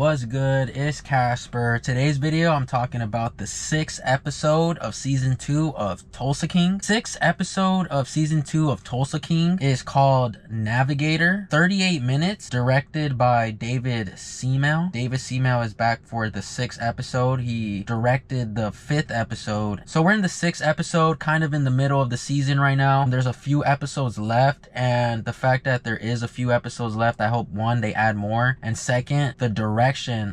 What's good? It's Casper. Today's video, I'm talking about the 6th episode of season 2 of Tulsa King. 6th episode of season 2 of Tulsa King is called Navigator. 38 minutes, directed by David Semel. David Semel is back for the 6th episode. He directed the 5th episode. So we're in the 6th episode, kind of in the middle of the season right now. There's a few episodes left, and the fact that there is a few episodes left, I hope one, they add more, and second, the direction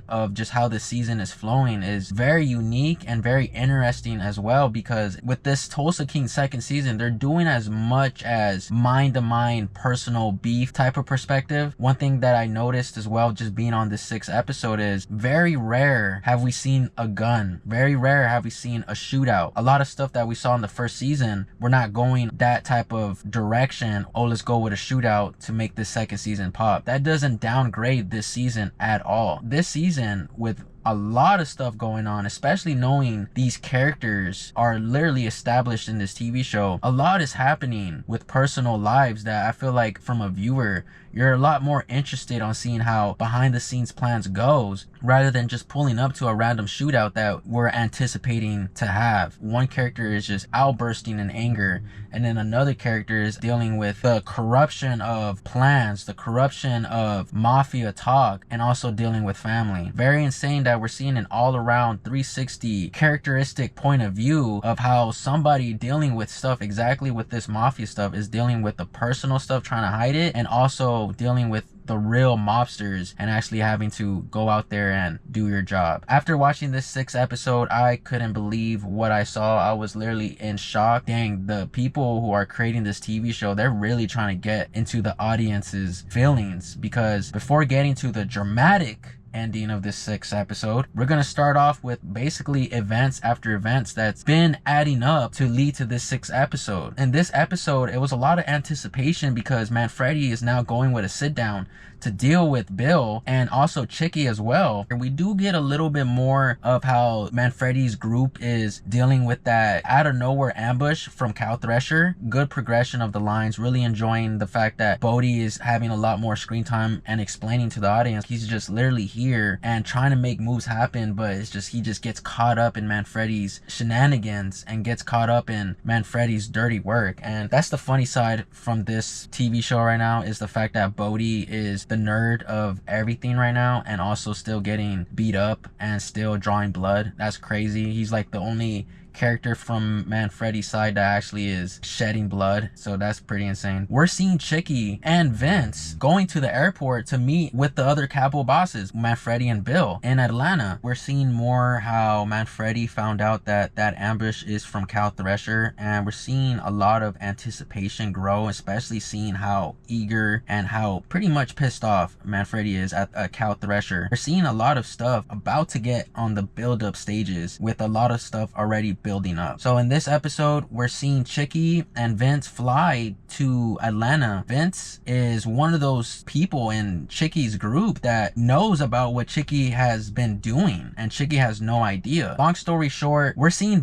of just how the season is flowing is very unique and very interesting as well, because with this Tulsa King second season, they're doing as much as mind-to-mind personal beef type of perspective. One thing that I noticed as well, just being on this 6th episode, is very rare have we seen a gun. Very rare have we seen a shootout. A lot of stuff that we saw in the first season, we're not going that type of direction. Oh, let's go with a shootout to make this second season pop. That doesn't downgrade this season at all. This season, with a lot of stuff going on, especially knowing these characters are literally established in this TV show, a lot is happening with personal lives that I feel like from a viewer, you're a lot more interested on seeing how behind the scenes plans goes, rather than just pulling up to a random shootout that we're anticipating to have. One character is just outbursting in anger, and then another character is dealing with the corruption of plans, the corruption of mafia talk, and also dealing with family. Very insane that we're seeing an all-around 360 characteristic point of view of how somebody dealing with stuff exactly with this mafia stuff is dealing with the personal stuff, trying to hide it, and also dealing with the real mobsters and actually having to go out there and do your job. After watching this 6th episode, I couldn't believe what I saw. I was literally in shock. Dang, the people who are creating this TV show, they're really trying to get into the audience's feelings, because before getting to the dramatic ending of this 6th episode, we're gonna start off with basically events after events that's been adding up to lead to this 6th episode. In this episode, it was a lot of anticipation because Manfredi is now going with a sit down to deal with Bill and also Chicky as well. And we do get a little bit more of how Manfredi's group is dealing with that out of nowhere ambush from Cow Thresher. Good progression of the lines. Really enjoying the fact that Bodhi is having a lot more screen time and explaining to the audience. He's just literally here and trying to make moves happen, but it's just he just gets caught up in Manfredi's shenanigans and gets caught up in Manfredi's dirty work. And that's the funny side from this TV show right now, is the fact that Bodhi is the nerd of everything right now, and also still getting beat up and still drawing blood. That's crazy. He's like the only character from Manfredi's side that actually is shedding blood, so that's pretty insane. We're seeing Chicky and Vince going to the airport to meet with the other capo bosses, Manfredi and Bill, in Atlanta. We're seeing more how Manfredi found out that that ambush is from Cow Thresher, and we're seeing a lot of anticipation grow, especially seeing how eager and how pretty much pissed off Manfredi is at Cow Thresher. We're seeing a lot of stuff about to get on the build-up stages, with a lot of stuff already building up. So in this episode, we're seeing Chicky and Vince fly to Atlanta. Vince is one of those people in Chicky's group that knows about what Chicky has been doing, and Chicky has no idea. Long story short, we're seeing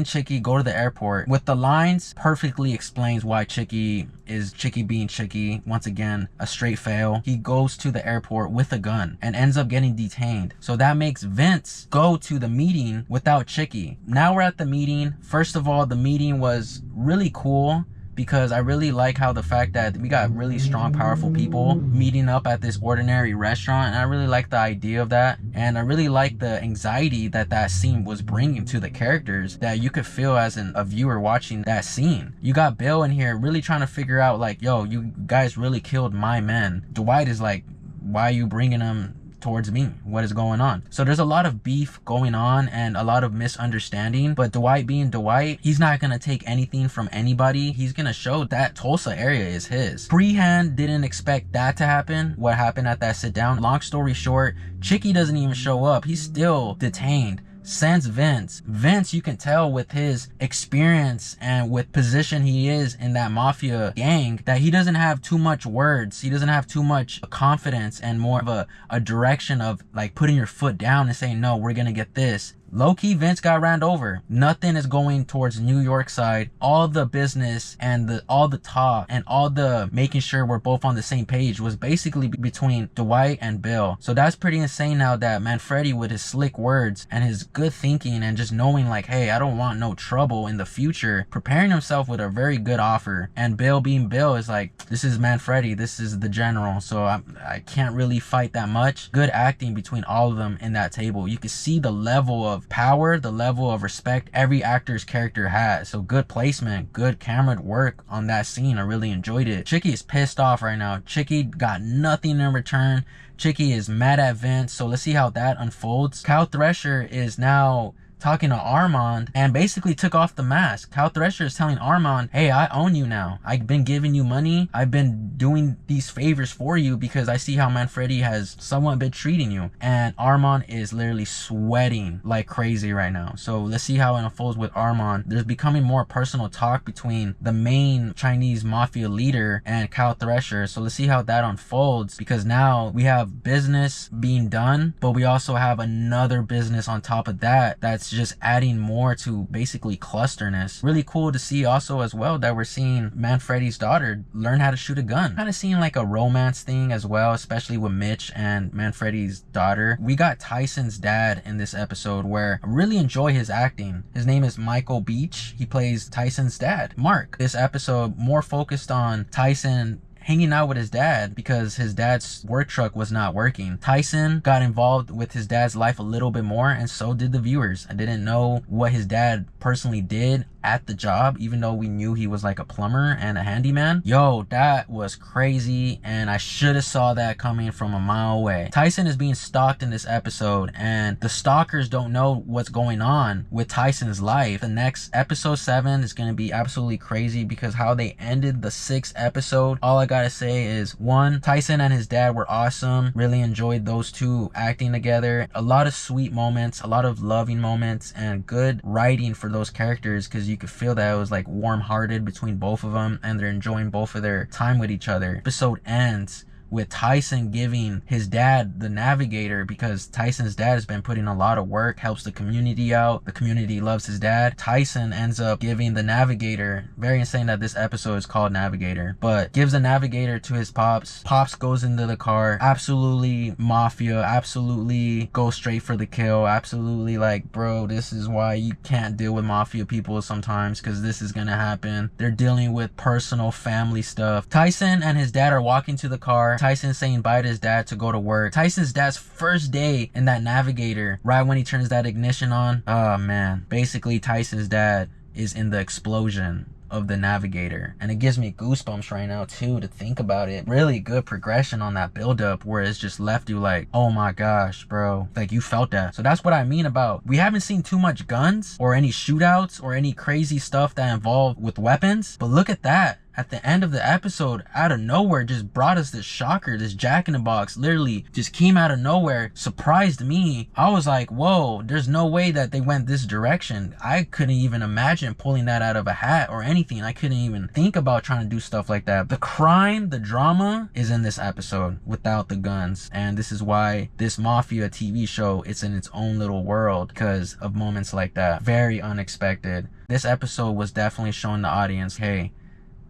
Chicky go to the airport with the lines perfectly explains why Chicky is Chicky being Chicky. Once again, a straight fail. He goes to the airport with a gun and ends up getting detained. So that makes Vince go to the meeting without Chicky. Now we're at the meeting. First of all, the meeting was really cool, because I really like how the fact that we got really strong, powerful people meeting up at this ordinary restaurant, and I really like the idea of that, and I really like the anxiety that that scene was bringing to the characters, that you could feel as a viewer watching that scene. You got Bill in here really trying to figure out like, yo, you guys really killed my men. Dwight is like, why are you bringing them towards me? What is going on? So there's a lot of beef going on and a lot of misunderstanding, but Dwight being Dwight, he's not gonna take anything from anybody. He's gonna show that Tulsa area is his. Freehand didn't expect that to happen, what happened at that sit down. Long story short, Chicky doesn't even show up. He's still detained. Sends Vince, you can tell with his experience and with position he is in that mafia gang, that he doesn't have too much words. He doesn't have too much confidence, and more of a direction of like putting your foot down and saying, no, we're gonna get this. low-key Vince got ran over. Nothing is going towards New York side. All the business and all the talk and all the making sure we're both on the same page was basically between Dwight and Bill. So that's pretty insane now that Manfredi, with his slick words and his good thinking and just knowing like, hey, I don't want no trouble in the future, preparing himself with a very good offer. And Bill being Bill is like, this is Manfredi, this is the general, so I can't really fight that much. Good acting between all of them in that table. You can see the level of power, the level of respect every actor's character has. So good placement, good camera work on that scene. I really enjoyed it. Chicky is pissed off right now. Chicky got nothing in return. Chicky is mad at Vince. So let's see how that unfolds. Kyle Thresher is now talking to Armand and basically took off the mask. Kyle Thresher is telling Armand, hey, I own you now. I've been giving you money. I've been doing these favors for you because I see how Manfredi has somewhat been treating you. And Armand is literally sweating like crazy right now. So let's see how it unfolds with Armand. There's becoming more personal talk between the main Chinese mafia leader and Kyle Thresher. So let's see how that unfolds, because now we have business being done, but we also have another business on top of that that's just adding more to basically clusterness. Really cool to see also as well that we're seeing Manfredi's daughter learn how to shoot a gun. Kind of seeing like a romance thing as well, especially with Mitch and Manfredi's daughter. We got Tyson's dad in this episode, where I really enjoy his acting. His name is Michael Beach. He plays Tyson's dad, Mark. This episode more focused on Tyson hanging out with his dad because his dad's work truck was not working. Tyson got involved with his dad's life a little bit more, and so did the viewers. I didn't know what his dad personally did at the job, even though we knew he was like a plumber and a handyman. Yo, that was crazy, and I should have saw that coming from a mile away. Tyson is being stalked in this episode, and the stalkers don't know what's going on with Tyson's life. The next episode 7 is going to be absolutely crazy because how they ended the 6th episode, all I gotta say is, 1, Tyson and his dad were awesome. Really enjoyed those two acting together. A lot of sweet moments, a lot of loving moments, and good writing for those characters, because you could feel that it was like warm-hearted between both of them, and they're enjoying both of their time with each other. Episode ends with Tyson giving his dad the Navigator, because Tyson's dad has been putting a lot of work, helps the community out. The community loves his dad. Tyson ends up giving the Navigator. Very insane that this episode is called Navigator, but gives the Navigator to his pops. Pops goes into the car. Absolutely mafia. Absolutely go straight for the kill. Absolutely like, bro, this is why you can't deal with mafia people sometimes, because this is gonna happen. They're dealing with personal family stuff. Tyson and his dad are walking to the car. Tyson saying bye to his dad to go to work. Tyson's dad's first day in that Navigator, right when he turns that ignition on. Oh man, basically Tyson's dad is in the explosion of the Navigator, and it gives me goosebumps right now too to think about it. Really good progression on that build-up, where it's just left you like, oh my gosh, bro, like you felt that. So that's what I mean about, we haven't seen too much guns or any shootouts or any crazy stuff that involve with weapons, but look at that. At the end of the episode, out of nowhere, just brought us this shocker. This jack-in-the-box literally just came out of nowhere, surprised me. I was like, whoa, there's no way that they went this direction. I couldn't even imagine pulling that out of a hat or anything. I couldn't even think about trying to do stuff like that. The crime, the drama is in this episode without the guns. And this is why this Mafia TV show, it's in its own little world because of moments like that. Very unexpected. This episode was definitely showing the audience, hey,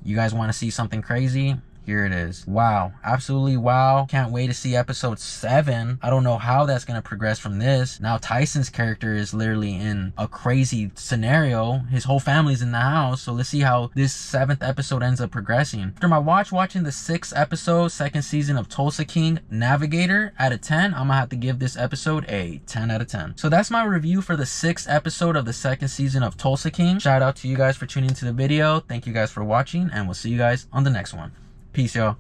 you guys want to see something crazy? Here it is. Wow. Absolutely wow. Can't wait to see episode 7. I don't know how that's going to progress from this. Now Tyson's character is literally in a crazy scenario. His whole family's in the house. So let's see how this 7th episode ends up progressing. After my watching the 6th episode, 2nd season of Tulsa King, Navigator, out of 10, I'm going to have to give this episode a 10 out of 10. So that's my review for the 6th episode of the 2nd season of Tulsa King. Shout out to you guys for tuning into the video. Thank you guys for watching, and we'll see you guys on the next one. Peace, y'all.